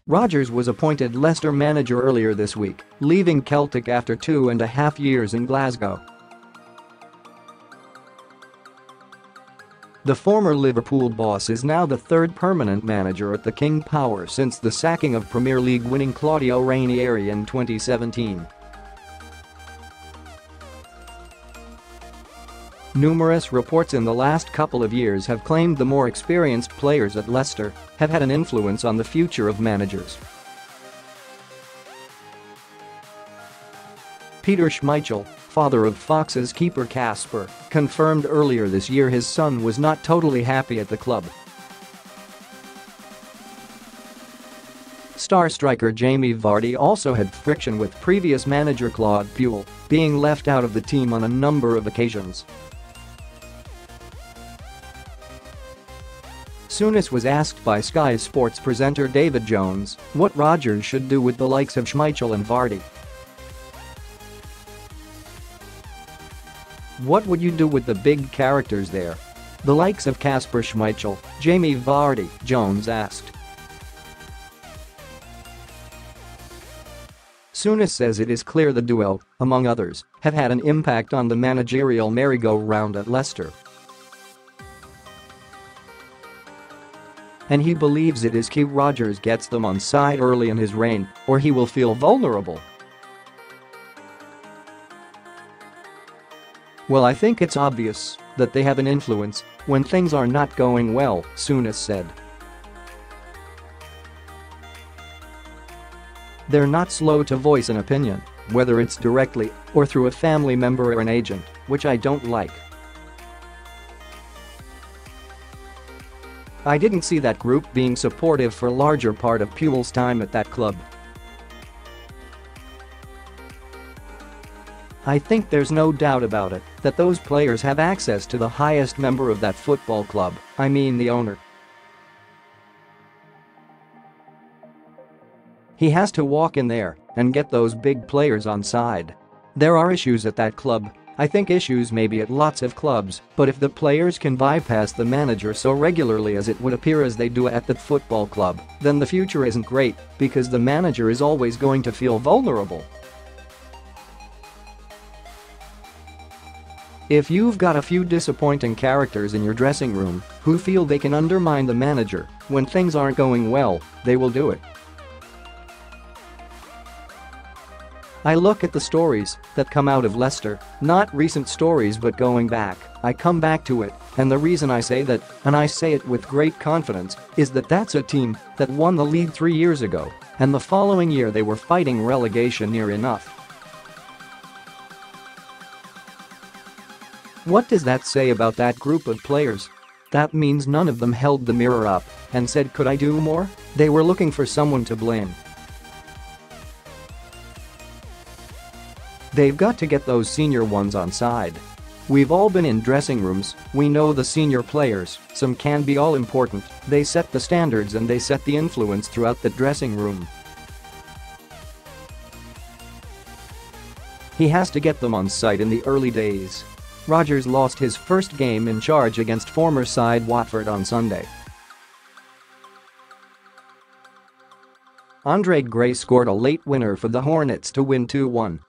Rodgers was appointed Leicester manager earlier this week, leaving Celtic after 2.5 years in Glasgow. The former Liverpool boss is now the third permanent manager at the King Power since the sacking of Premier League-winning Claudio Ranieri in 2017. Numerous reports in the last couple of years have claimed the more experienced players at Leicester have had an influence on the future of managers. Peter Schmeichel, father of Fox's keeper Kasper, confirmed earlier this year his son was not totally happy at the club. Star striker Jamie Vardy also had friction with previous manager Claude Puel, being left out of the team on a number of occasions. Souness was asked by Sky Sports presenter David Jones what Rodgers should do with the likes of Schmeichel and Vardy. "What would you do with the big characters there? The likes of Kasper Schmeichel, Jamie Vardy?" Jones asked. Souness says it is clear the duo, among others, have had an impact on the managerial merry-go-round at Leicester. And he believes it is key Rodgers gets them on side early in his reign, or he will feel vulnerable. "Well, I think it's obvious that they have an influence when things are not going well," Souness said. "They're not slow to voice an opinion, whether it's directly or through a family member or an agent, which I don't like. I didn't see that group being supportive for a larger part of Puel's time at that club. I think there's no doubt about it that those players have access to the highest member of that football club, I mean the owner. He has to walk in there and get those big players on side. There are issues at that club. I think issues may be at lots of clubs, but if the players can bypass the manager so regularly as it would appear as they do at the football club, then the future isn't great because the manager is always going to feel vulnerable. If you've got a few disappointing characters in your dressing room who feel they can undermine the manager when things aren't going well, they will do it. I look at the stories that come out of Leicester, not recent stories but going back, I come back to it, and the reason I say that, and I say it with great confidence, is that that's a team that won the league 3 years ago, and the following year they were fighting relegation near enough. What does that say about that group of players? That means none of them held the mirror up and said, could I do more? They were looking for someone to blame. They've got to get those senior ones on side. We've all been in dressing rooms, we know the senior players, some can be all important, they set the standards and they set the influence throughout the dressing room. He has to get them on side in the early days. Rodgers lost his first game in charge against former side Watford on Sunday. Andre Gray scored a late winner for the Hornets to win 2-1.